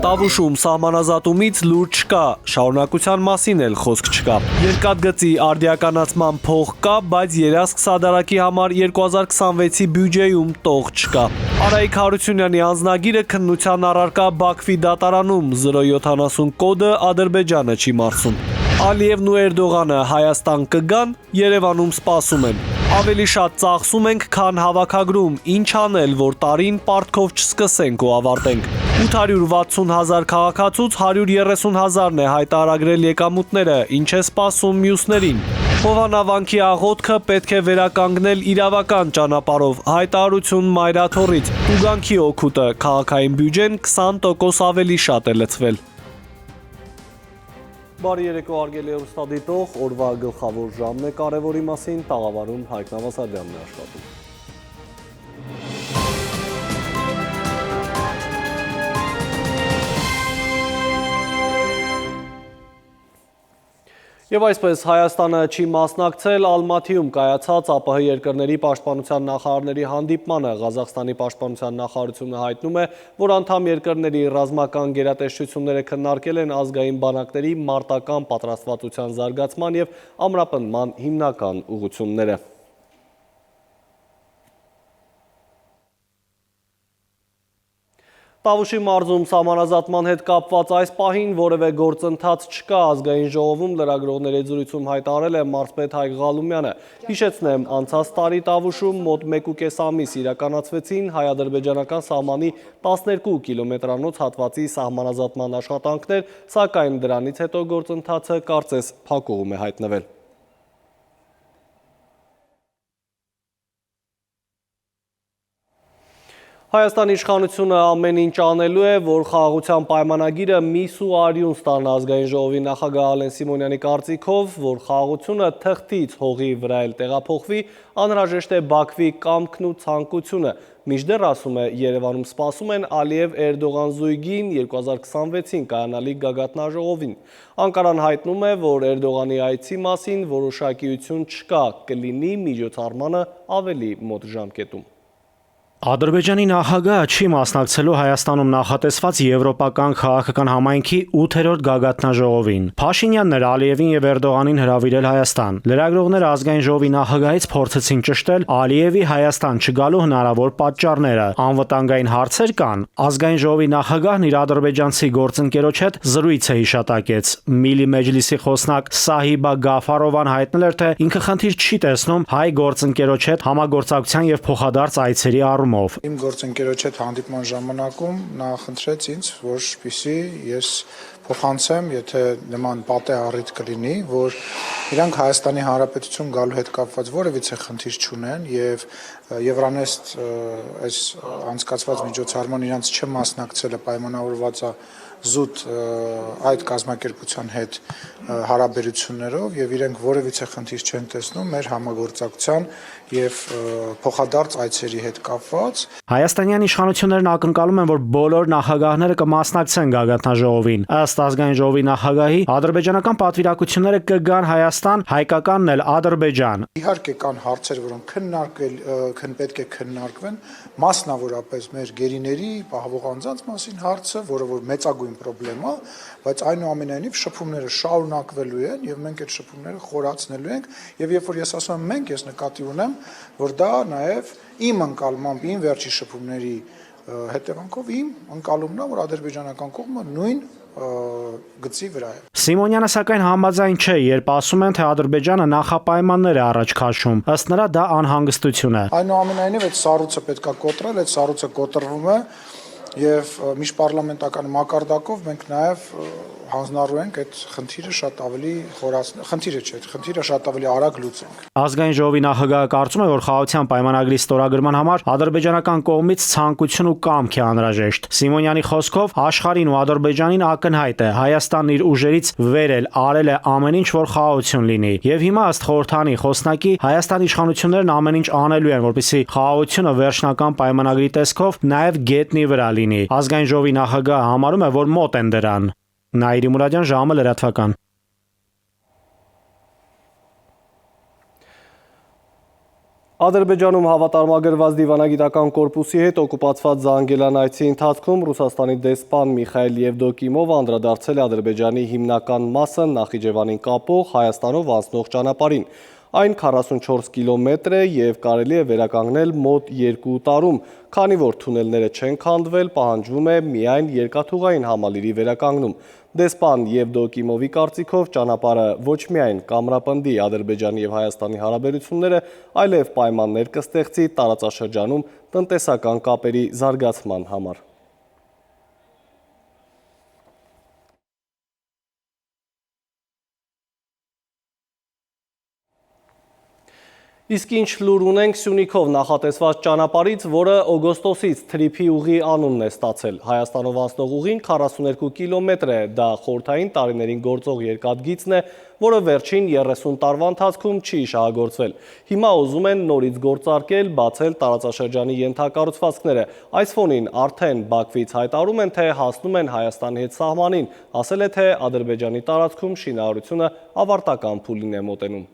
Տավուշում սահմանազատումից լուր չկա, շարունակության մասին էլ խոսք չկա։ Երկաթգծի արդիականացման փող կա, բայց երազք սադարակի համար 2026-ի բյուջեում տող չկա։ Արայիկ Հարությունյանի անձնագիրը քննության առարկա Բաքվի դատարանում 070 կոդը Ադրբեջանը չի մարսում։ Ալիևն ու Էրդողանը Հայաստան կգան, Երևանում սպասում են։ Ավելի շատ ծախսում ենք, քան հավաքագրում, ինչ անել, որ տարին պարտքով չսկսենք ու ավարտենք։ 860,000 քաղաքացուց 130,000-ն է հայտարարել եկամուտները, ինչ է սպասում մյուսներին։ Հովանավանքի աղոթքը պետք է վերականգնել իրավական ճանապարհով, հայտարարություն Մայրաթորից, Տուգանքի օգուտը, քաղաքային բյուջեն 20% ավելի շատ է լցվել։ Բարի երեկո հարգելի հեռուստադիտող, օրվա գլխավոր ժամն է կարևորի մասին, տաղավարում Հայկ Նավասարյանն է աշխատում։ Եվ այսպես Հայաստանը չի մասնակցել Ալմաթիում կայացած ԱՊՀ երկրների պաշտպանության նախարարների հանդիպմանը։ Ղազախստանի պաշտպանության նախարարությունը հայտնում է, որ անդամ երկրների ռազմական գերատեսչությունները քննարկել են ազգային բանակների մարտական պատրաստվածության զարգացման և ամրապնդման հիմնական ուղղությունները։ Տավուշի մարզում սահմանազատման հետ կապված այս պահին որևէ գործընթաց չկա, ազգային ժողովում լրագրողների զրույցում հայտարարել է մարզպետ Հայկ Ղալումյանը։ Հիշեցնեմ, անցած տարի Տավուշում մոտ 1,5 ամիս իրականացվեցին հայ-ադրբեջանական սահմանի 12 կիլոմետրանոց հատվածի սահմանազատման աշխատանքներ, սակայն դրանից հետո գործընթացը կարծես փակուղում է հայտնվել։ Հայաստանի իշխանությունը ամեն ինչ անելու է, որ խաղաղության պայմանագիրը միս ու արյուն ստանա։ Ազգային ժողովի նախագահ Ալեն Սիմոնյանի կարծիքով, որ խաղաղությունը թղթից հողի վրա էլ տեղափոխվի, անհրաժեշտ է Բաքվի կամքն ու ցանկությունը։ Մինչդեռ, ասում է, Երևանում սպասում են Ալիև-Էրդողան զույգին 2026-ին կայանալիք գագաթնաժողովին։ Անկարան հայտնում է, որ Էրդողանի այցի մասին որոշակիություն չկա, կլինի միջոցառմանը ավելի մոտ ժամկետում։ Ադրբեջանի նախագահը չի մասնակցելու Հայաստանում նախատեսված Եվրոպական քաղաքական համայնքի 8-րդ գագաթնաժողովին։ Փաշինյանն էր Ալիևին և Էրդողանին հրավիրել Հայաստան։ Լրագրողները ազգային ժողովի նախագահից փորձեցին ճշտել Ալիևի Հայաստան չգալու հնարավոր պատճառները։ Անվտանգային հարցեր կան։ Ազգային ժողովի նախագահն իր ադրբեջանցի գործընկերոջ հետ զրույց է հիշատակեց։ Միլի Մեջլիսի խոսնակ Սահիբա Գաֆարովան հայտնել էր, թե ինքը խնդիր չի տեսնում հայ գործընկերոջ հետ համագործակցության և փոխադարձ այցերի առումով։ Իմ գործընկերոջ հետ հանդիպման ժամանակում նա խնդրեց ինձ, որպեսզի ես փոխանցեմ, եթե նման պատեհ առիթ կլինի, որ իրանք Հայաստանի Հանրապետություն գալու հետ կապված որևիցե խնդիր չունեն եւ Եվրանեստ այս անցկացված միջոցառման իրանք չմասնակցելը պայմանավորված է զուտ այդ կազմակերպության հետ հարաբերություններով եւ իրենք որևիցե խնդիր չեն տեսնում մեր համագործակցության եւ փոխադարձ այցերի հետ կապված։ Հայաստանյան իշխանություններն ակնկալում են, որ բոլոր նախագահները կմասնակցեն գագաթնաժողովին։ Ըստ ազգային ժողովի նախագահի, ադրբեջանական պատվիրակությունները կգան Հայաստան, հայկականն էլ Ադրբեջան։ Իհարկե կան հարցեր, որոնք պետք է քննարկվեն, մասնավորապես մեր գերիների պահվող անձանց մասին հարցը, որը որ մեծագույն պրոբլեմ է, բայց այնուամենայնիվ շփումները շարունակվելու են եւ մենք այդ շփումները խորացնելու ենք եւ երբ որ ես ասում եմ մենք, ես նկատի ունեմ, որ դա նաեւ իմ ընկալմամբ իմ վերջի շփումների հետևանքով իմ ընկալումն է, որ ադրբեջանական կողմը նույն գծի վրա է։ Սիմոնյանը սակայն համաձայն չէ, երբ ասում են, թե Ադրբեջանը նախապայմաններ է առաջ քաշում։ Ըստ նրա դա անհանգստություն է։ Այնուամենայնիվ այդ սառույցը պետք է կոտրել, այդ սառույցը կոտրվում է եւ միջպառլամենտական մակարդակով մենք նաեւ հանձնառու ենք այդ խնդիրը շատ ավելի խնդիրը շատ ավելի արագ լուծենք։ Ազգային ժողովի նախագահը կարծում է, որ խաղաղության պայմանագրի ստորագրման համար ադրբեջանական կողմից ցանկություն ու կամք է անհրաժեշտ։ Սիմոնյանի խոսքով աշխարհին ու Ադրբեջանին ակնհայտ է Հայաստանն իր ուժերից վեր արել է ամեն ինչ, որ խաղաղություն լինի։ Եվ հիմա ըստ խորհրդանի խոսնակի Հայաստանի իշխանություններն ամեն ինչ անելու են, որպեսզի խաղաղությունը վերջնական պայմանագրի տեսքով նաև գետնի վրա լինի։ Ազգային ժողովի նախագահը համարում է, որ մոտ են դրան։ Նաիրի Մուրադյան, ժամը լրատվական։ Ադրբեջանում հավատարմագրված դիվանագիտական կորպուսի հետ օկուպացված Զանգելանայցի ընթացքում Ռուսաստանի դեսպան Միխայել Եվդոկիմովը անդրադարձել է Ադրբեջանի հիմնական մասը Նախիջևանին կապող Հայաստանով անցնող ճանապարհին։ Այն 44 կիլոմետր է և կարելի է վերականգնել մոտ 2 տարում, քանի որ թունելները չեն քանդվել, պահանջվում է միայն երկաթուղային համալիրի վերականգնում։ Դեսպան Եվդոկիմովի կարծիքով ճանապարհը ոչ միայն կամրապնդի Ադրբեջանի և Հայաստանի հարաբերությունները, այլև պայմաններ կստեղծի տարածաշրջանում տնտեսական կապերի զարգացման համար։ Իսկ ինչ լուր ունենք Սյունիքով նախատեսված ճանապարհից, որը օգոստոսից Թրիփի ուղի անունն է ստացել։ Հայաստանով անցնող ուղին 42 կիլոմետր է, դա խորհրդային տարիներին գործող երկաթգիծն է, որը վերջին 30 տարվա ընթացքում չի շահագործվել։ Հիմա ուզում են նորից գործարկել, բացել տարածաշրջանի ենթակառուցվածքները։ Այս ֆոնին արդեն Բաքվից հայտարարում են, թե հասնում են Հայաստանի հետ սահմանին, ասել է, թե Ադրբեջանի տարածքում շինարարությունը ավարտական փուլին է մոտենում։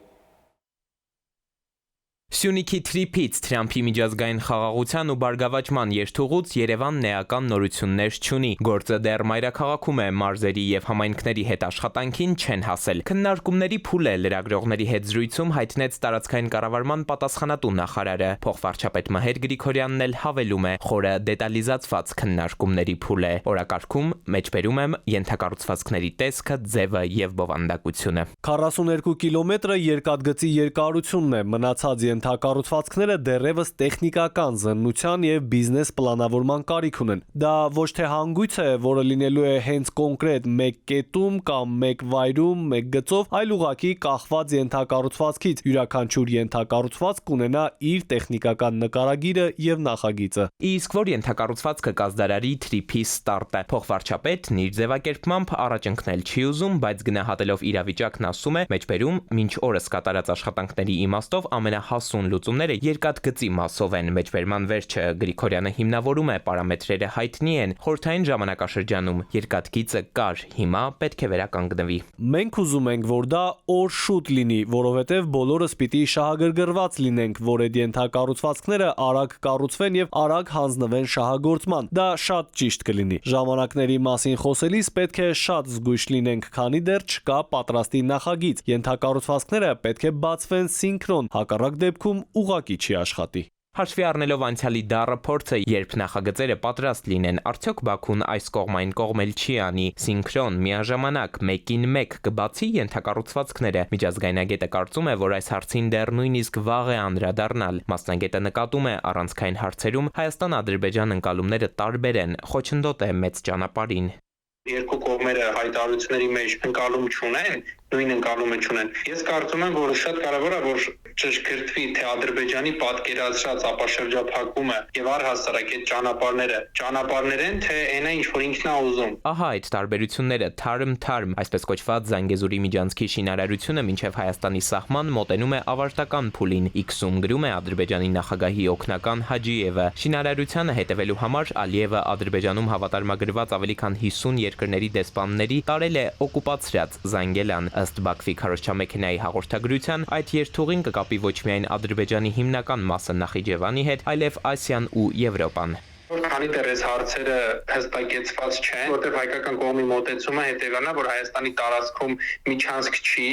Սյունիքի Թրիփից Թրամփի միջազգային խաղաղության ու բարգավաճման երթուղուց Երևանն էական նորություններ չունի։ Գործը դեռ մայրաքաղաքում է, մարզերի և համայնքների հետ աշխատանքին չեն հասել։ Քննարկումների փուլ է լրագրողների հետ զրույցում հայտնեց տարածքային կառավարման պատասխանատու նախարարը։ Փոխվարչապետ Մհեր Գրիգորյանն էլ հավելում է, խորը դետալիզացված քննարկումների փուլ է։ Օրակարգում մեջբերում եմ ենթակառուցվածքների տեսքը, ձևը և բովանդակությունը։ 42 կիլոմետրը երկաթգծի երկարությունն է, մնացած ենթակառուցվածքները դեռևս տեխնիկական զննության և բիզնես պլանավորման կարիք ունեն։ Դա ոչ թե հանգույց է, որը լինելու է հենց կոնկրետ մեկ կետում կամ մեկ վայրում, մեկ գծով, այլ ուղղակի կախված ենթակառուցվածքից։ Յուրաքանչյուր ենթակառուցվածք կունենա իր տեխնիկական նկարագիրը և նախագիծը։ Իսկ որ ենթակառուցվածքը կազդարարի Թրիփի ստարտը։ Փոխվարչապետն իր ձևակերպմամբ առաջընկնել չի ուզում, բայց գնահատելով իրավիճակն ասում է, մեջբերում մինչ օրս կատարած աշխատանքների իմաստով ամենահասուն լուծումները երկաթգծի մասով են։ Մեջբերման վերջը Գրիգորյանը հիմնավորում է, պարամետրերը հայտնի են, խորհրդային ժամանակաշրջանում երկաթգիծը կար, հիմա պետք է վերականգնվի։ Մենք ուզում ենք, որ դա օր շուտ լինի, որովհետև բոլորս պիտի շահագրգռված լինենք, որ այդ ենթակառուցվածքները արագ կառուցվեն և արագ հանձնվեն շահագործման։ Դա շատ ճիշտ կլինի։ Ժամանակների մասին խոսելիս պետք է շատ զգույշ լինենք, քանի դեռ չկա պատրաստի նախագիծ։ Ենթակառուցվածքները պետք է բացվեն սինքրոն, հակառակ դեպքում ուղղակի չի աշխատի։ Հաշվի առնելով անցյալի դառը փորձը, երբ նախագծերը պատրաստ լինեն, արդյոք Բաքուն այս կողմային կողմել չի անի սինքրոն միաժամանակ մեկին մեկ կբացի ենթակառուցվածքները։ Միջազգայնագետը կարծում է, որ այս հարցին դեռ նույնիսկ վաղ է անդրադառնալ։ Մասնագետը նկատում է, առանցքային հարցերում Հայաստան-Ադրբեջան ընկալումները տարբեր են, խոչընդոտ է մեծ ճանապարհին։ Երկու կողմերը հայտարարությունների մեջ ընկալում չունեն, նույն ընկալումը չունեն։ Ես կարծում եմ, որ շատ կարևոր է, որ ճշգրտվի, թե Ադրբեջանի պատկերացրած ապաշրջափակումը եւ առհասարակ այդ ճանապարհներ են, թե այնա ինչ որ ինքն է ուզում։ Ահա այդ տարբերությունները թարմ, այսպես կոչված Զանգեզուրի միջանցքի շինարարությունը մինչև Հայաստանի սահման մոտենում է ավարտական փուլին։ X-ում գրում է Ադրբեջանի նախագահի օգնական Հաջիևը։ Շինարարությանը հետևելու համար Ալիևը Ադրբեջանում հավատարմագրված ավելի քան 50 երկրների դեսպանների տարել է օկուպացրած Զանգելան։ Ըստ Բաքվի քարոզչամեքենայի հաղորդագրության, այդ երթուղին կկապի ոչ միայն Ադրբեջանի հիմնական մասը Նախիջևանի հետ, այլև Ասիան ու Եվրոպան։ Քանի դեռ այս հարցերը հստակեցված չեն, որտեղ հայկական կողմի մոտեցումը հետևանն է, որ Հայաստանի տարածքում միջանցք չի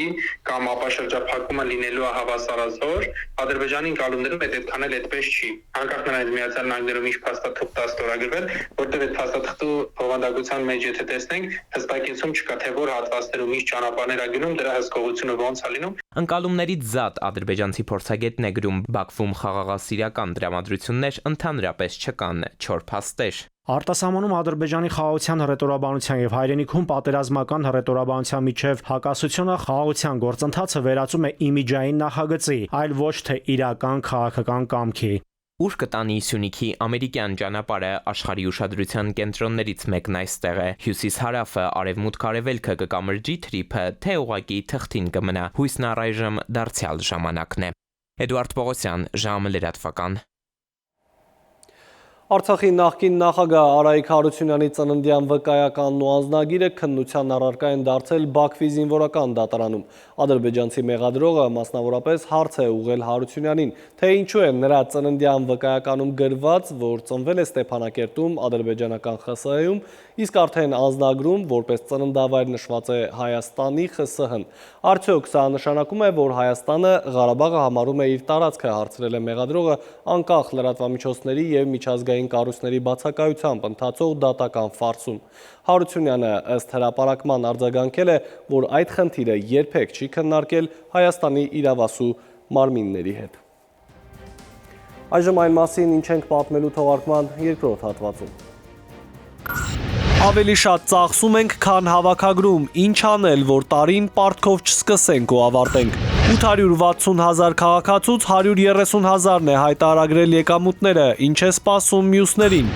կամ ապաշրջափակումը լինելու է հավասարազոր, Ադրբեջանի ընկալումներում այդքան էլ այդպես չի։ Անկախ նրանից Միացյալ Նահանգներում ինչ փաստաթուղթ է ստորագրվել, որտեղ այդ փաստաթղթու բովանդակության մեջ եթե տեսնենք, հստակեցում չկա, թե որ հատվածներում ինչ ճանապարհներ է գնում, դրա հսկողությունը ոնց է լինում։ Ընկալումներից զատ ադրբեջանցի փորձագետն է գրում, Բաքվում խաղաղասիրական տրամադրություններ ընդհանրապես չկան, չոր փաստեր։ Արտասահմանում Ադրբեջանի խաղաղության հռետորաբանության եւ հայրենիքում պատերազմական հռետորաբանության միջև հակասությունը խաղաղության գործընթացը վերածում է իմիջային նախագծի, այլ ոչ թե իրական քաղաքական կամքի։ Ուր կտանի Սյունիքի ամերիկյան ճանապարհը աշխարհի ուշադրության կենտրոններից մեկն այստեղ է։ Հյուսիս-հարավը, արևմուտք-արևելքը կկամրջի Թրիփը, թե ուղղակի թղթին կմնա։ Հույսն առայժմ դարձյալ ժամանակն է։ Էդուարդ Պողոսյան, ժամը լրատվական։ Արցախի նախկին նախագահ Արայիկ Հարությունյանի ծննդյան վկայականն ու անձնագիրը քննության առարկա են դարձել Բաքվի զինվորական դատարանում։ Ադրբեջանցի մեղադրողը մասնավորապես հարց է ուղղել Հարությունյանին, թե ինչու է նրա ծննդյան վկայականում գրված, որ ծնվել է Ստեփանակերտում ադրբեջանական ԽՍՀ-ում, իսկ արդեն անձնագրում որպես ծննդավայր նշված է Հայաստանի ԽՍՀ-ն։ Արդյոք սա նշանակում է, որ Հայաստանը Ղարաբաղը համարում է իր տարածքը, հարցրել է մեղադրողը անկախ լրատվամիջոցների և միջազգային կառույցների բացակայությամբ ընթացող դատական ֆարսում։ Հարությունյանը ըստ հրապարակման արձագանքել է, որ այդ խնդիրը երբեք չի քննարկել Հայաստանի իրավասու մարմինների հետ։ Այժմ այն մասին, ինչ ենք պատմելու թողարկման երկրորդ հատվածում։ Ավելի շատ ծախսում ենք, քան հավաքագրում, ինչ անել, որ տարին պարտքով չսկսենք ու ավարտենք։ 860,000 քաղաքացուց 130,000-ն է հայտարարել եկամուտները, ինչ է սպասում մյուսներին։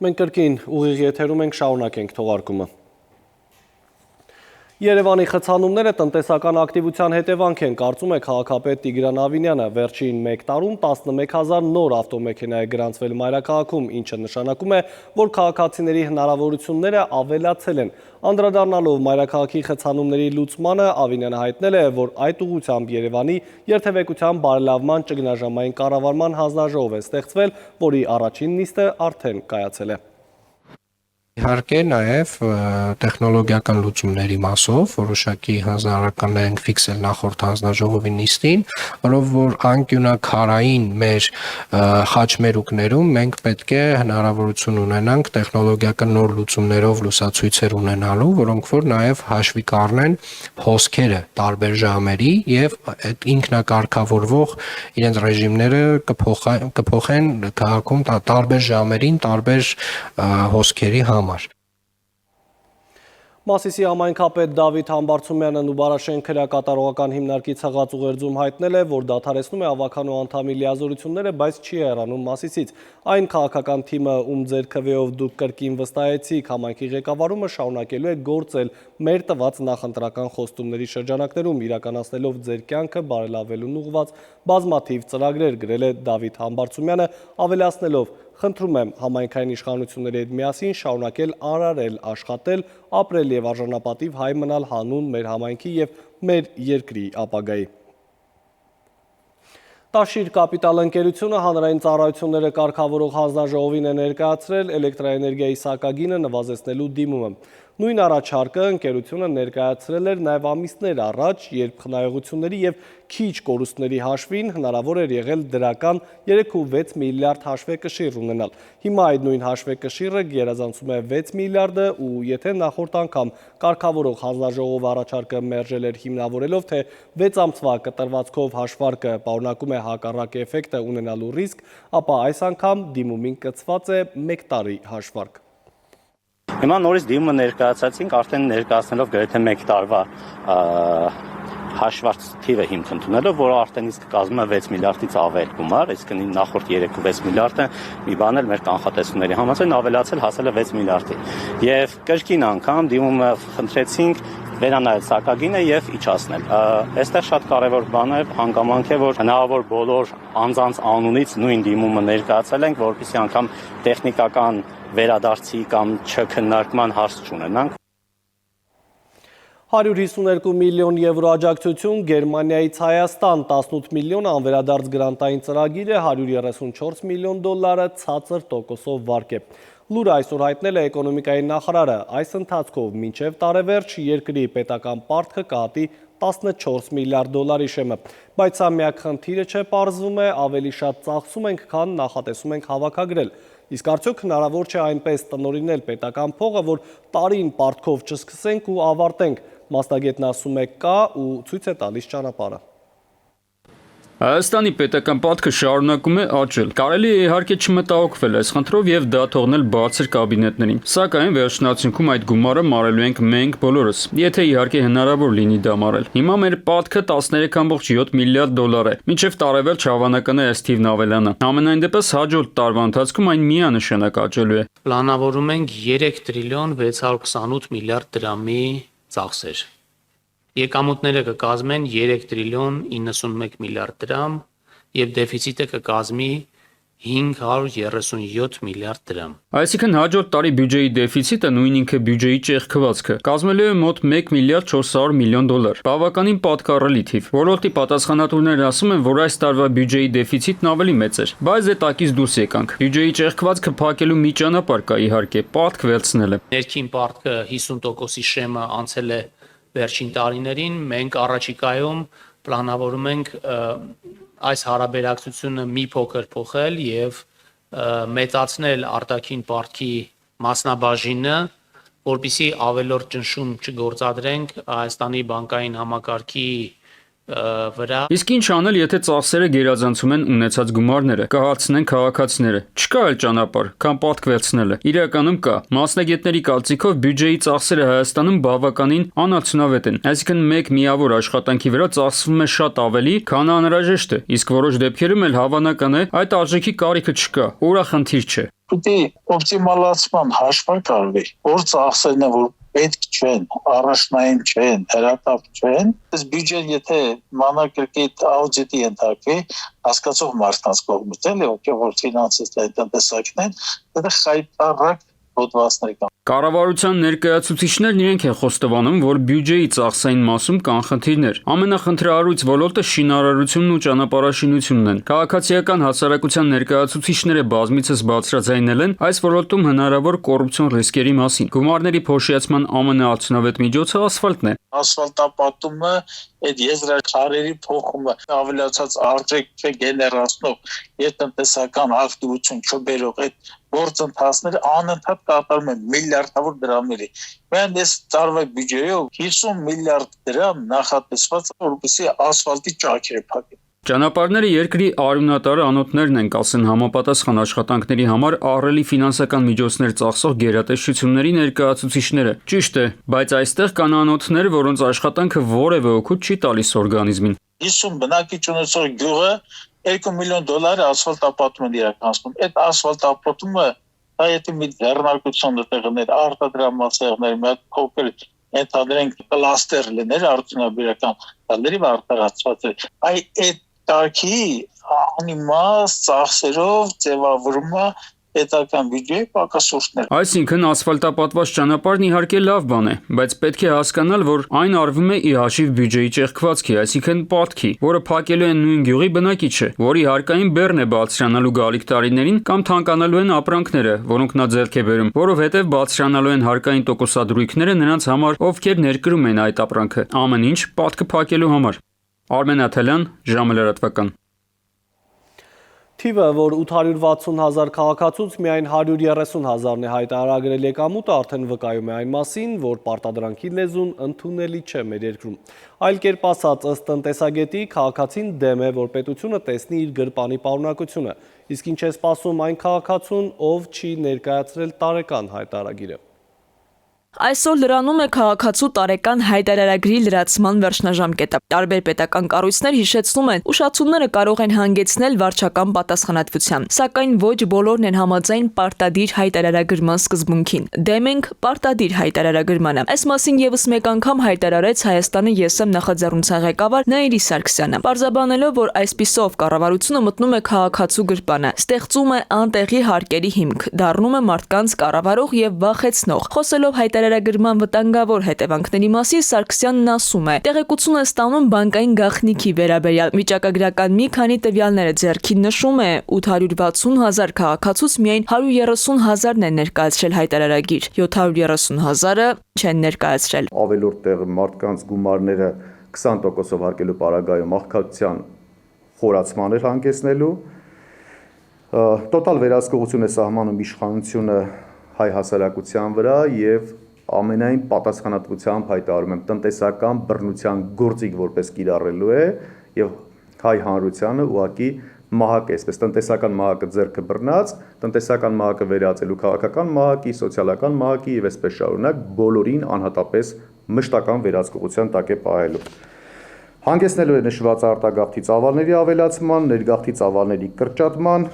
Մենք կրկին ուղիղ եթերում ենք, շարունակենք թողարկումը։ Երևանի խցանումները տնտեսական ակտիվության հետևանք են, կարծում է քաղաքապետ Տիգրան Ավինյանը։ Վերջին մեկ տարում 11,000 նոր ավտոմեքենա է գրանցվել մայրաքաղաքում, ինչը նշանակում է, որ քաղաքացիների հնարավորությունները ավելացել են։ Անդրադառնալով մայրաքաղաքի խցանումների լուծմանը, Ավինյանը հայտնել է, որ այդ ուղղությամբ Երևանի երթևեկության բարելավման ճգնաժամային կառավարման հանձնաժողով է ստեղծվել, որի առաջին նիստը արդեն կայացել է։ Իհարկե նաև տեխնոլոգիական լուծումների մասով որոշակի հանձնարարականներ ենք ֆիքսել նախորդ հանձնաժողովի նիստին, որով որ անկյունակարային մեր խաչմերուկներում մենք պետք է հնարավորություն ունենանք տեխնոլոգիական նոր լուծումներով լուսացույցեր ունենալու, որոնք որ նաև հաշվի կառնեն հոսքերը տարբեր ժամերի եւ այդ ինքնակարգավորվող իրենց ռեժիմները կփոխեն քաղաքում տարբեր ժամերին տարբեր հոսքերի համար։ Մասիսի համայնքապետ Դավիթ Համբարձումյանն ու Բարաշեն քրեակատարողական հիմնարկի ցեղած ուղերձում հայտնել է, որ դադարեցնում է ավականու անդամի լիազորությունները, բայց չի հեռանում Մասիսից։ Այն քաղաքական թիմը, ում ձեր քվեով դուք կրկին վստահեցիք, համայնքի ղեկավարումը շարունակելու է գործել մեր տված նախընտրական խոստումների շրջանակներում, իրականացնելով ձեր կյանքը բարելավելուն ուղղված բազմաթիվ ծրագրեր, գրել է Դավիթ Համբարձումյանը, ավելացնելով. Խնդրում եմ համայնքային իշխանությունների հետ միասին շարունակել արարել, աշխատել, ապրել և արժանապատիվ հայ մնալ հանուն մեր համայնքի և մեր երկրի ապագայի։ Տաշիր կապիտալ ընկերությունը հանրային ծառայությունները կարգավորող հանձնաժողովին է ներկայացրել էլեկտրաէներգիայի սակագինը նվազեցնելու դիմումը։ Նույն առաջարկը ընկերությունը ներկայացրել էր նաև ամիսներ առաջ, երբ խնայողությունների և քիչ կորուստների հաշվին հնարավոր էր եղել դրական 3,6 միլիարդ հաշվեկշիռ ունենալ։ Հիմա այդ նույն հաշվեկշիռը գերազանցում է 6 միլիարդը ու եթե նախորդ անգամ կարգավորող հանձնաժողովը առաջարկը մերժել էր հիմնավորելով, թե 6 ամսվա կտրվածքով հաշվարկը պարունակում է հակառակ էֆեկտը ունենալու ռիսկ, ապա այս անգամ դիմումին կցված է 1 տարի հաշվարկ։ Հիմա նորից դիմումը ներկայացացինք, արդեն ներկայացնելով գրեթե 1 տարվա հաշվարկ թիվը հիմք ընդունելով, որը արդեն իսկ կազմում է 6 միլիարդից ավել գումար, այսինքն նախորդ 3,6 միլիարդը մի բան էլ մեր կանխատեսումների համաձայն ավելացել հասել է 6 միլիարդի։ Եվ կրկին անգամ դիմումը խնդրեցինք վերանայել սակագինը եւ իջացնել։ Այստեղ շատ կարեւոր բան է, հանգամանք է, որ հնարավոր բոլոր անձանց անունից նույն դիմումը ներկայացել ենք, որպեսզի անգամ տեխնիկական վերադարձի կամ չքննարկման հարց չունենանք։ 152 միլիոն եվրո աջակցություն Գերմանիայից Հայաստան, 18 միլիոն անվերադարձ գրանտային ծրագիրը, 134 միլիոն դոլարը ցածր տոկոսով վարկ է։ Լուրը այսօր հայտնել է էկոնոմիկայի նախարարը, այս ընթացքով մինչև տարեվերջ երկրի պետական պարտքը կհատի 14 միլիարդ դոլարի շեմը, բայց սա միակ խնդիրը չէ, պարզվում է, ավելի շատ ծախսում ենք, քան նախատեսում ենք հավաքագրել։ Իսկ արդյոք հնարավոր չէ այնպես տնօրինել պետական փողը, որ տարին պարտքով չսկսենք ու ավարտենք, մասնագետն ասում է կա ու ցույց է տալիս ճանապարհը։ Հայաստանի պետական պարտքը շարունակում է աճել։ Կարելի է իհարկե չմտահոգվել այս խնդրով եւ դա թողնել բարձր կաբինետներին։ Սակայն վերջնացնքում այդ գումարը մարելու ենք մենք բոլորս, եթե իհարկե հնարավոր լինի դա մարել։ Հիմա մեր պարտքը 13,7 միլիարդ դոլար է։ Մինչև տարեվերջ հավանական է այս թիվն ավելանա։ Համենայն դեպս հաջորդ տարվա ընթացքում այն միանշանակ աճելու է։ Պլանավորում ենք 3 տրիլիոն 628 միլիարդ դրամի ծախսեր։ Եկամուտները կկազմեն 3 տրիլիոն 91 միլիարդ դրամ եւ դեֆիցիտը կկազմի 537 միլիարդ դրամ։ Այսինքն հաջորդ տարի բյուջեի դեֆիցիտը նույն ինքը բյուջեի ճեղքվածքը կազմելու է մոտ 1 միլիարդ 400 միլիոն դոլար։ Բավականին պատկառելի թիվ։ Ոլորտի պատասխանատուներն ասում են, որ այս տարվա բյուջեի դեֆիցիտն ավելի մեծ էր, բայց դե տակից դուրս եկանք։ Բյուջեի ճեղքվածքը փակելու մի ճանապարհ կա իհարկե՝ պարտք վերցնելը։ Ներքին պարտքը 50%-ի շեմը անցել է վերջին տարիներին, մենք առաջիկայում պլանավորում ենք այս հարաբերակցությունը մի փոքր փոխել եւ մեծացնել արտաքին պարտքի մասնաբաժինը, որպեսզի ավելորդ ճնշում չգործադրենք Հայաստանի բանկային համակարգի վրա։ Իսկ ինչ անել, եթե ծախսերը գերազանցում են ունեցած գումարները, կհարցնեն քաղաքացիները։ Չկա այլ ճանապարհ, քան պարտք վերցնելը։ Իրականում կա։ Մասնագետների կարծիքով բյուջեի ծախսերը Հայաստանում բավականին անարդյունավետ են։ Այսինքն մեկ միավոր աշխատանքի վրա ծախսվում է շատ ավելի, քան անհրաժեշտ է։ Իսկ որոշ դեպքերում էլ հավանական է այդ արժեքի կարիքը չկա, օրախնդիր չէ։ Պիտի օպտիմալացման հաշվարկ արվի, որ ծախսերն են, որ պետք չեն, առաջնային չեն, հրատապ չեն, այս բյուջեն եթե մանրակրկիտ աուդիտի ենթարկվի, հասկացող մարդկանց կողմից էլի, որ ֆինանսիստներ, տնտեսագետներ, դա խայտառակ հոդվածներ կան։ Կառավարության ներկայացուցիչներն իրենք են խոստովանում, որ բյուջեի ծախսային մասում կան խնդիրներ։ Ամենախնդրահարույց ոլորտը շինարարությունն ու ճանապարհաշինությունն են։ Քաղաքացիական հասարակության ներկայացուցիչները բազմիցս բարձրաձայնել են այս ոլորտում հնարավոր կոռուպցիոն ռիսկերի մասին։ Գումարների փոշիացման ամենաարդյունավետ միջոցը ասֆալտն է։ Ասֆալտապատումը, այդ եզրաքարերի փոխումը, ավելացած արժեք չգեներացնող եւ տնտեսական ակտիվություն չբերող այդ գործընթացները անընդհատ կատարում են միլիարդավոր դրամների։ Մենք այս տարվա բյուջեով 50 միլիարդ դրամ նախատեսված որպեսզի ասֆալտի ճաքերը փակեն։ Ճանապարհները երկրի արյունատար անոթներն են, ասեն համապատասխան աշխատանքների համար ահռելի ֆինանսական միջոցներ ծախսող գերատեսչությունների ներկայացուցիչները։ Ճիշտ է, բայց այստեղ կան անոթներ, որոնց աշխատանքը որևէ օգուտ չի տալիս օրգանիզմին։ 50 բնակիչ ունեցող գյուղը $2 միլիոն ասֆալտապատում են իրականացնում։ Այդ ասֆալտապատումը դա եթե մի ձեռնարկություն տեղներ, արտադրամասերներ, մի հատ փոքր ընդհանրենք կլաստեր լիներ արդյունաբերական, դալերի արտադրացված է։ Այդ տարքի անիմաստ ծախսերով ձևավորումը պետական բյուջեի պակասություններ։ Այսինքն ասֆալտապատված ճանապարհն իհարկե լավ բան է, բայց պետք է հասկանալ, որ այն արվում է ի հաշիվ բյուջեի ճեղքվածքի, այսինքն պարտքի, որը փակելու են նույն գյուղի բնակիչը, որի հարկային բեռն է բարձրանալու գալիք տարիներին կամ թանկանալու են ապրանքները, որոնք նա ձեռք է բերում, որովհետև բարձրանալու են հարկային տոկոսադրույքները նրանց համար, ովքեր ներկրում են այդ ապրանքը, ամեն ինչ պարտքը փակելու համար։ Արմեն Աթալյան, ժամը լրատվական։ Թիվը, որ 860,000 քաղաքացուց միայն 130,000-ն է հայտարարագրել եկամուտը, արդեն վկայում է այն մասին, որ պարտադրանքի լեզուն ընդունելի չէ մեր երկրում։ Այլ կերպ ասած, ըստ տնտեսագետի, քաղաքացին դեմ է, որ պետությունը տեսնի իր գրպանի պարունակությունը, իսկ ինչ է սպասում այն քաղաքացուն, ով չի ներկայացրել տարեկան հայտարարագիրը։ Այսօր լրանում է քաղաքացու տարեկան հայտարարագրի լրացման վերջնաժամկետը։ Տարբեր պետական կառույցներ հիշեցնում են, ուշացումները կարող են հանգեցնել վարչական պատասխանատվության, սակայն ոչ բոլորն են համաձայն պարտադիր հայտարարագրման սկզբունքին։ Դեմ ենք պարտադիր հայտարարագրմանը։ Այս մասին եւս մեկ անգամ հայտարարեց Հայաստանի ԵՍՄ նախաձեռնության ղեկավար Նաիրի Սարգսյանը, պարզաբանելով, որ այսպիսով կառավարությունը մտնում է քաղաքացու գրպանը, ստեղծում է անտեղի հարկերի հիմք, դառնում է մարդկանց կառավարող եւ վախեցնող։ Խոսելով հայտարարագրման վտանգավոր հետևանքների մասին Սարգսյանն ասում է. տեղեկություն է ստանում բանկային գաղտնիքի վերաբերյալ վիճակագրական մի քանի տվյալները ձեռքին նշում է 860,000 քաղաքացուց միայն 130,000-ն են ներկայացրել հայտարարագիր, 730,000-ը չեն ներկայացրել։ Ավելորդ տեղ մարդկանց գումարները 20%-ով հարկելու պարագայում աղքատության խորացման էր հանգեցնելու, տոտալ վերահսկողություն է սահմանում իշխանությունը հայ հասարակության վրա եւ ամենայն պատասխանատվությամբ հայտարարում եմ տնտեսական բռնության գործիք որպես կիրառելու է եւ հայ հանրությանը ուղակի մահակ է, այսպես տնտեսական մահակը ձեռքը բռնած, տնտեսական մահակը վերածելու քաղաքական մահակի, սոցիալական մահակի եւ այսպես շարունակ բոլորին անհատապես մշտական վերահսկողության տակ է պահելու։ Հանգեցնելու է նշված արտագաղթի ծավալների ավելացման, ներգաղթի ծավալների կրճատման,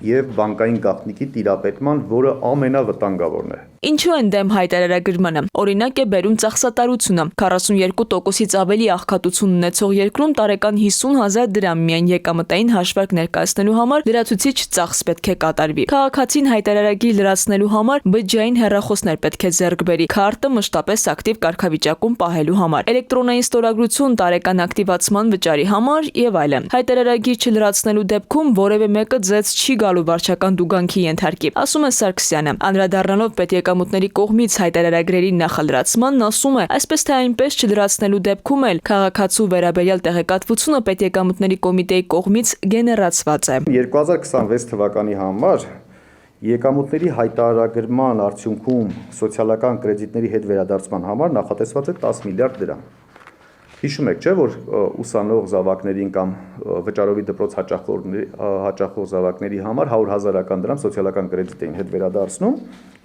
եւ բանկային գաղտնիքի տիրապետման, որը ամենավտանգավորն է։ Ինչու են դեմ հայտարարագրմանը։ Օրինակ է բերում ծախսատարությունը։ 42%-ից ավելի աղքատություն ունեցող երկրում տարեկան 50,000 դրամ միայն եկամտային հաշվարկ ներկայացնելու համար լրացուցիչ ծախս պետք է կատարվի։ Քաղաքացին հայտարարագիր լրացնելու համար բջջային հեռախոսներ պետք է ձեռք բերի, քարտը մշտապես ակտիվ կարգավիճակում պահելու համար, էլեկտրոնային ստորագրություն տարեկան ակտիվացման վճարի համար եւ այլն։ Հայտարարագիր չլրացնելու դեպքում որևէ մեկը ձեզ չի գալու վարչական դուգանքի ենթարկի, ասում է Սարգսյանը։ Անդրադառնալով պետեկամուտների կողմից հայտարարագրերի նախալրացմանն ասում է, այսպես թե այնպես չլրացնելու դեպքում էլ քաղաքացու վերաբերյալ տեղեկատվությունը պետեկամուտների կոմիտեի կողմից գեներացված է։ 2026 թվականի համար եկամուտների հայտարարագրման արդյունքում սոցիալական կրեդիտների հետ վերադարձման համար նախատեսված է 10 միլիարդ դրամ։ Հիշում եք, չէ, որ ուսանող զավակներին կամ վճարովի դպրոց հաճախող զավակների համար 100,000 դրամ սոցիալական կրեդիտ էին հետ վերադարձնում։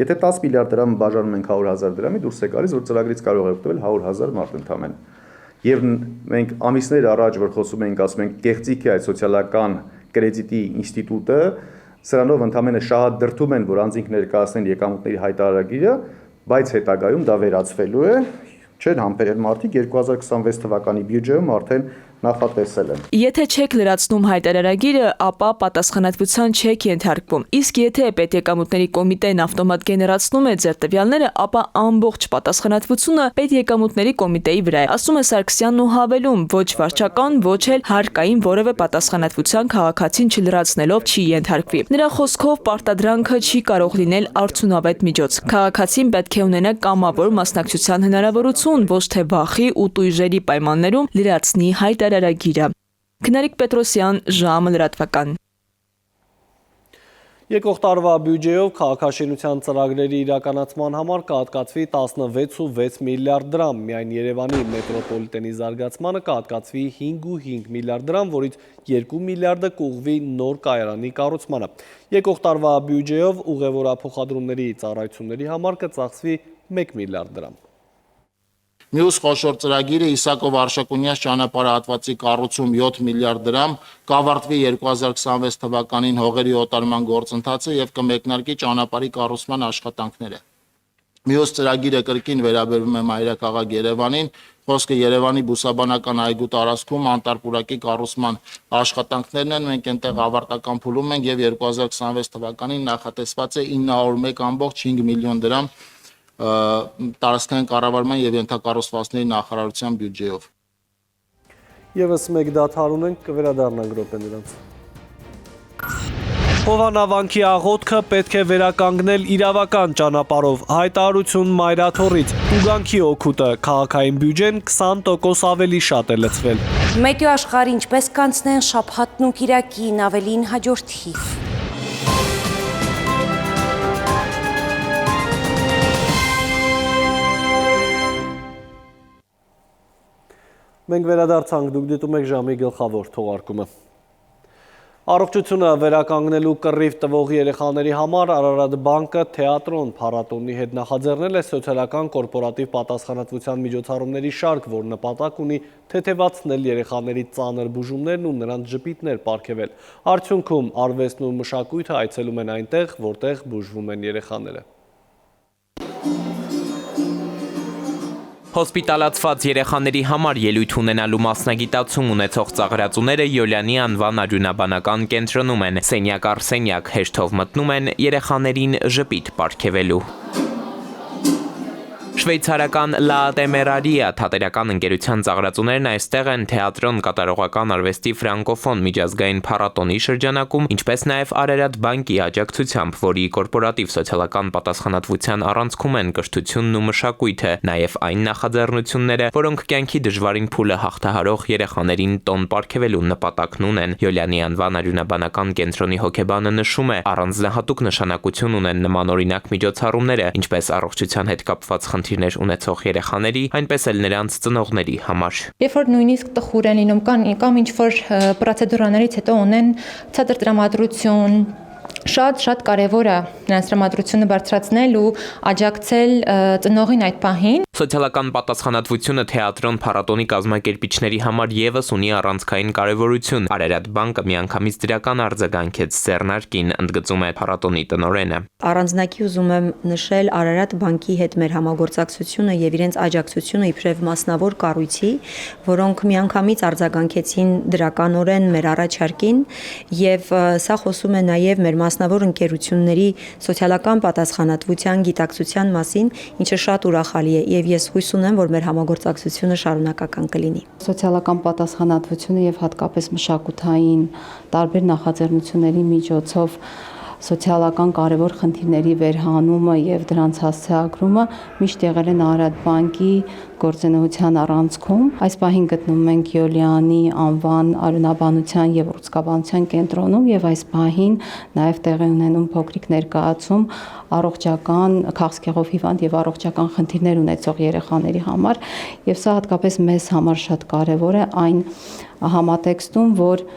Եթե 10 միլիարդ դրամ բաժանում ենք 100,000 դրամի, դուրս է գալիս, որ ծրագրից կարող է օգտվել 100,000 մարդ ընդամենը։ Եվ մենք ամիսներ առաջ, որ խոսում էինք, ասում ենք, կեղծիք է այդ սոցիալական կրեդիտի ինստիտուտը, սրանով ընդամենը շահադրթում են, որ անձինք ներկայացնեն եկամուտների հայտարարագիրը, բայց հետագայում դա վերացվելու է։ Չեն համբերել մարդիկ 2026 թվականի բյուջեում արդեն նախատեսել են։ Եթե չեք լրացնում հայտարարագիրը, ապա պատասխանատվության չեք ենթարկվում։ Իսկ եթե պետեկամուտների կոմիտեն ավտոմատ գեներացնում է ձեր տվյալները, ապա ամբողջ պատասխանատվությունը պետեկամուտների կոմիտեի վրա է, ասում է Սարգսյանն ու հավելում, ոչ վարչական, ոչ էլ հարկային որևէ պատասխանատվության քաղաքացին չլրացնելով չի ենթարկվի։ Նրա խոսքով պարտադրանքը չի կարող լինել արդյունավետ միջոց։ Քաղաքացին պետք է ունենա կամավոր մասնակցության հնարավորություն, ոչ թե վախի ու տույժերի պայմաններում լրացնի հայտարարագիրը։ Քնարիկ Պետրոսյան, ժամը լրատվական։ Եկող տարվա բյուջեով քաղաքաշինության ծրագրերի իրականացման համար կհատկացվի 16.6 միլիարդ դրամ, միայն Երևանի մետրոպոլիտենի զարգացմանը կհատկացվի 5.5 միլիարդ դրամ, որից 2 միլիարդը կուղղվի նոր կայարանի կառուցմանը։ Եկող տարվա բյուջեով ուղևորափոխադրումների ծառայությունների համար կծախսվի 1 միլիարդ դրամ։ Մյուս խոշոր ծրագիրը Իսակով Արշակունյաց ճանապարհատվածի կառուցում 7 միլիարդ դրամ, կավարտվի 2026 թվականին հողերի օտարման գործընթացը եւ կմեկնարկի ճանապարհի կառուցման աշխատանքները։ Մյուս ծրագիրը կրկին վերաբերում է մայրաքաղաք Երևանին, խոսքը Երևանի բուսաբանական այգու տարածքում անտարպուրակի կառուցման աշխատանքներն են, մենք այնտեղ ավարտական փուլում ենք եւ 2026 թվականին նախատեսված է 901.5 միլիոն դրամ տարածքային կառավարման եւ ենթակառուցվածքների նախարարության բյուջեով։ Եվս մեկ դադար ունենք, կվերադառնանք րոպե նրանց։ Հովանավանքի աղոթքը պետք է վերականգնել իրավական ճանապարհով, հայտարարություն Մայրաթորից, ուղանքի օգուտը, քաղաքային բյուջեն 20% ավելի շատ է լցվել։ Մեկի աշխարհը ինչպես կանցնեն շաբաթն ու կիրակին, ավելին հաջորդի։ Մենք վերադարձանք, դուք դիտում եք ժամի գլխավոր թողարկումը։ Առողջությունը վերականգնելու կռիվ տվող երեխաների համար Արարատ բանկը թեատրոն փառատոնի հետ նախաձեռնել է սոցիալական կորպորատիվ պատասխանատվության միջոցառումների շարք, որ նպատակ ունի թեթևացնել երեխաների ծանր բուժումներն ու նրանց ժպիտներ պարգևել։ Արդյունքում արվեստն ու մշակույթը այցելում են այնտեղ, որտեղ բուժվում են երեխաները։ Հոսպիտալացված երեխաների համար ելույթ ունենալու մասնագիտացում ունեցող ծաղրածուները Յոլյանի անվան արյունաբանական կենտրոնում են, սենյակ առ սենյակ հեշտով մտնում են երեխաներին ժպիտ պարգևելու։ Շվեյցարական La Temeraria թատերական ընկերության ծաղրածուներն այստեղ են թեատրոն կատարողական արվեստի ֆրանկոֆոն միջազգային փառատոնի շրջանակում, ինչպես նաև Արարատ բանկի աջակցությամբ, որի կորպորատիվ սոցիալական պատասխանատվության առանցքում են կրթությունն ու մշակույթը, նաև այն նախաձեռնությունները, որոնք կյանքի դժվարին փուլը հաղթահարող երեխաներին տոն պարգևելու նպատակն ունեն։ Յոլյանի անվան արյունաբանական կենտրոնի հոգեբանը նշում է, առանձնահատուկ նշանակություն ունեն նմանօրինակ միջոցառումները, ինչպես առողջության հետ կապված խնդիրներ ունեցող երեխաների, այնպես էլ նրանց ծնողների համար։ Երբ որ նույնիսկ տխուր են լինում կամ ինչ-որ պրոցեդուրաներից հետո ունեն ցածր տրամադրություն, շատ կարևոր է նրանց տրամադրությունը բարձրացնել ու աջակցել ծնողին այդ պահին։ Սոցիալական պատասխանատվությունը թեատրոն փառատոնի կազմակերպիչների համար եւս ունի առանցքային կարեւորություն։ Արարատ բանկը միանգամից դրական արձագանքեց ձեռնարկին, ընդգծում է փառատոնի տնօրենը։ Առանձնակի ուզում եմ նշել Արարատ բանկի հետ մեր համագործակցությունը եւ իրենց աջակցությունը իբրև մասնավոր կառույցի, որոնք միանգամից արձագանքեցին դրականորեն մեր առաջարկին եւ սա խոսում է նաեւ մեր մասնավոր ընկերությունների սոցիալական պատասխանատվության գիտակցության մասին, ինչը շատ ուրախալի է եւ ես հույս ունեմ, որ մեր համագործակցությունը շարունակական կլինի։ Սոցիալական պատասխանատվությունը եւ հատկապես մշակութային տարբեր նախաձեռնությունների միջոցով սոցիալական կարևոր խնդիրների վերհանումը եւ դրանց հասցեագրումը միշտ եղել են Արարատ բանկի գործունեության առանցքում։ Այս պահին գտնվում ենք Յոլիանի անվան արյունաբանության եւ ուռուցքաբանության կենտրոնում եւ այս պահին նաեւ տեղի ունենում փոքրիկ ներկայացում առողջական քաղցկեղով հիվանդ եւ առողջական խնդիրներ ունեցող երեխաների համար եւ սա հատկապես մեզ համար շատ կարեւոր է այն համատեքստում, որ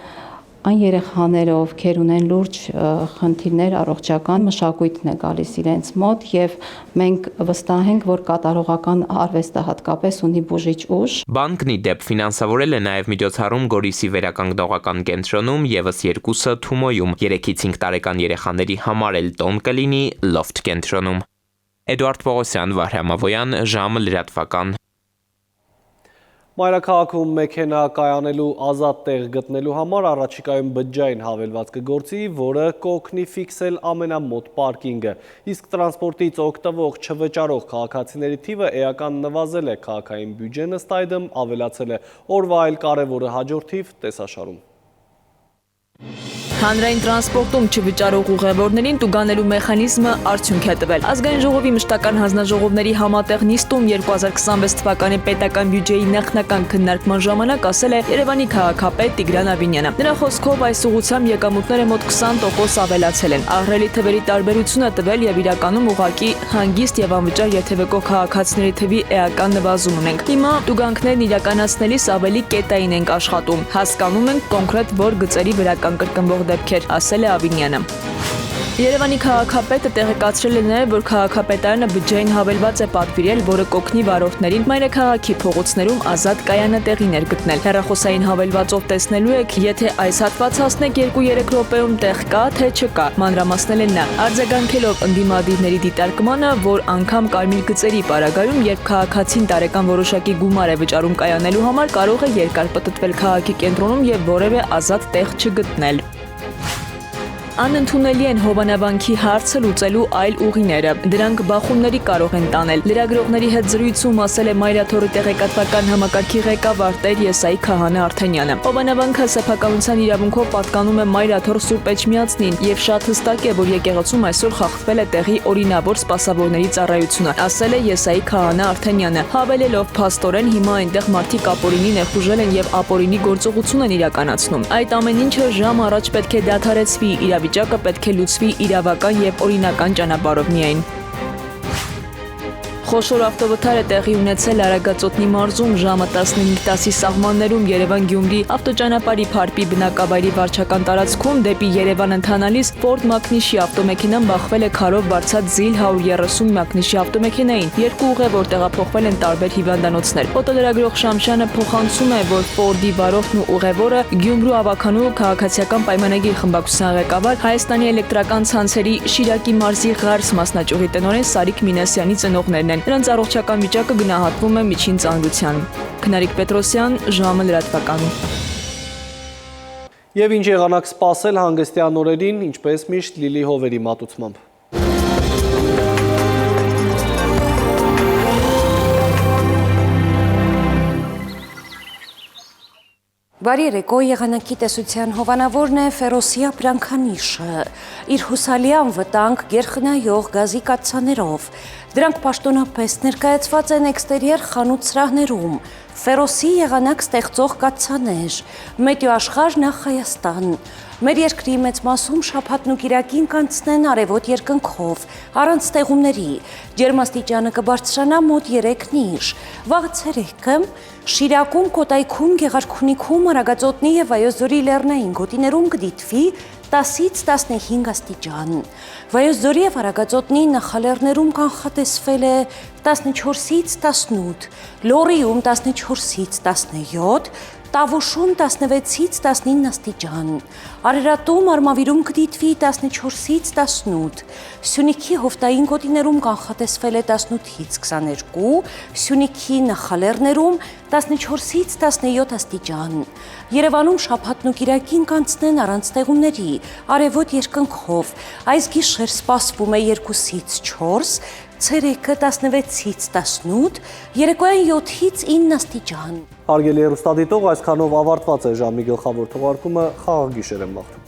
այն երեխաները, ովքեր ունեն լուրջ խնդիրներ առողջական, մշակույթն է գալիս իրենց մոտ եւ մենք վստահ ենք, որ կատարողական արվեստը հատկապես ունի բուժիչ ուժ։ Բանկն ի դեպ ֆինանսավորել է նաեւ միջոցառում Գորիսի վերականգնողական կենտրոնում եւս 2-ը Թումոյում, 3-ից 5 տարեկան երեխաների համար էլ տոն կլինի Լոֆթ կենտրոնում։ Էդուարդ Պողոսյան, Վահրամ Ավոյան, ժամը լրատվական։ Մայրաքաղաքում մեքենա կայանելու ազատ տեղ գտնելու համար առաջիկայում բջջային հավելված կգործի, որը կօգնի ֆիքսել ամենամոտ պարկինգը։ Իսկ տրանսպորտից օգտվող չվճարող քաղաքացիների թիվը էական նվազել է, քաղաքային բյուջեն ըստ այդմ ավելացել է։ Օրվա այլ կարևորը հաջորդիվ տեսաշարում։ Հանրային տրանսպորտում չվճարող ուղևորներին տուգանելու մեխանիզմը արդյունք է տվել։ Ազգային ժողովի մշտական հանձնաժողովների համատեղ նիստում 2026 թվականի պետական բյուջեի նախնական քննարկման ժամանակ ասել է Երևանի քաղաքապետ Տիգրան Ավինյանը։ Նրա խոսքով այս ուղղությամբ եկամուտները մոտ 20% ավելացել են։ Ահռելի թվերի տարբերությունը տվել եւ իրականում ուղղակի հանգիստ եւ անվճար երթևեկող քաղաքացիների թվի էական նվազում ունենք։ Հիմա տուգանքներն իրականացնելիս ավելի կետային ենք աշխատում։ Հասկանում ենք կոնկրետ որ գծերի վրա կան կրկնվող դեպքեր, ասել է Ավինյանը։ Երևանի քաղաքապետը տեղեկացրել է նաև, որ քաղաքապետարանը բջջային հավելված է պատվիրել, որը կօգնի վարորդներին մայրաքաղաքի փողոցներում ազատ կայանատեղիներ գտնել։ Հեռախոսային հավելվածով տեսնելու եք, եթե այս հատված հասնեք 2-3 րոպեում տեղ կա, թե չկա, մանրամասնել է նա։ Արձագանքելով ընդդիմադիրների դիտարկմանը, որ անգամ կարմիր գծերի պարագայում, երբ քաղաքացին տարեկան որոշակի գումար է վճարում կայանելու համար, կարող է երկար պտտվել քաղաքի կենտրոնում եւ որևէ ազատ տեղ չգտնել։ Անընդունելի են Հովանավանքի հարցը լուծելու այլ ուղիները։ Դրանք բախումների կարող են տանել։ Լրագրողների հետ զրույցում ասել է Մայրաթորի տեղեկատվական համակարգի ղեկավար Տեր Եսայի Քահանա Արթենյանը։ Հովանավանքը սեփականության իրավունքով պատկանում է Մայրաթոր Սուրբ Էջմիածնին եւ շատ հստակ է, որ եկեղեցում այսօր խախտվել է տեղի օրինավոր սպասավորների ծառայությունը, ասել է Եսայի Քահանա Արթենյանը։ Հավելելով փաստորեն հիմա այնտեղ մարդիկ ապօրինի ներխուժել են եւ ապօրինի գործողություն են իրականացնում։ Այդ ամեն ինչը ժամ առաջ պետք է դադարեցվի, վիճակը պետք է լուծվի իրավական եւ օրինական ճանապարհով միայն։ Խոշոր ավտովթար է տեղի ունեցել Արագածոտնի մարզում ժամը 15:10-ի սահմաններում Երևան-Գյումրի ավտոճանապարհի Փարպի բնակավայրի վարչական տարածքում դեպի Երևան ընթանալիս Ford Mach-Nishի ավտոմեքենան բախվել է քարով բարձած Zil 130 Mach-Nishի ավտոմեքենային։ Երկու ուղևոր տեղափոխվել են տարբեր հիվանդանոցներ։ Ֆոտոլրագրող Շամշյանը փոխանցում է, որ Ford-ի վարորդն ու ուղևորը Գյումրու ավականու քաղաքացիական պայմանագիր խմբակցության ղեկավար Հայաստանի էլեկտրական ցանցերի Շիրակի մարզի Ղարս մասնաճյուղի տնօրեն Սարիկ Մինասյանի ծնողներն են։ Նրանց առողջական վիճակը գնահատվում է միջին ծանրության։ Քնարիկ Պետրոսյան, ժամը լրատվական։ Եվ ինչ եղանակ սպասել հանգստյան օրերին, ինչպես միշտ Լիլի Հովերի մատուցմամբ։ Բարի երեկո, եղանակի տեսության հովանավորն է Ֆերոսի ապրանքանիշը, իր հուսալիան վտանգ գերխնայող գազի կաթսաներով, դրանք պաշտոնապես ներկայացված են էքստերիեր խանութ սրահներում, Ֆերոսի եղանակ ստեղծող կաթսաներ, Մետեո աշխարհ նախ Հայաստան, մեր երկրի մեծ մասում շաբաթն ու կիրակին կանցնեն արևոտ երկնքով, առանց ստեղումների, ջերմաստիճանը կբարձրանա մոտ 3 վաղ ցերեկը Շիրակում, Կոտայքում, Գեղարքունիքում, Արագածոտնի եւ Վայոց ձորի լեռնային գոտիներում կդիտվի 10-ից 15 աստիճան։ Վայոց ձորի եւ Արագածոտնի նախալեռներում կանխատեսվել է 14-ից 18, Լոռիում 14-ից 17, Տավուշում 16-ից 19 աստիճան, Արարատում Արմավիրում կդիտվի 14-ից 18, Սյունիքի հովտային գոտիներում կանխատեսվել է 18-ից 22, Սյունիքի նախալեռներում 14-ից 17 աստիճան, Երևանում շաբաթն ու կիրակին կանցնեն առանց ձեղումների, արևոտ երկնքով, այս գիշեր սպասվում է 2-ից 4, ցերեկը 16-ից 18, երեկոյան 7-ից 9 աստիճան։ Հարգելի հեռուստադիտող, այսքանով ավարտված է ժամի գլխավոր թողարկումը, խաղաղ գիշեր եմ մաղթում։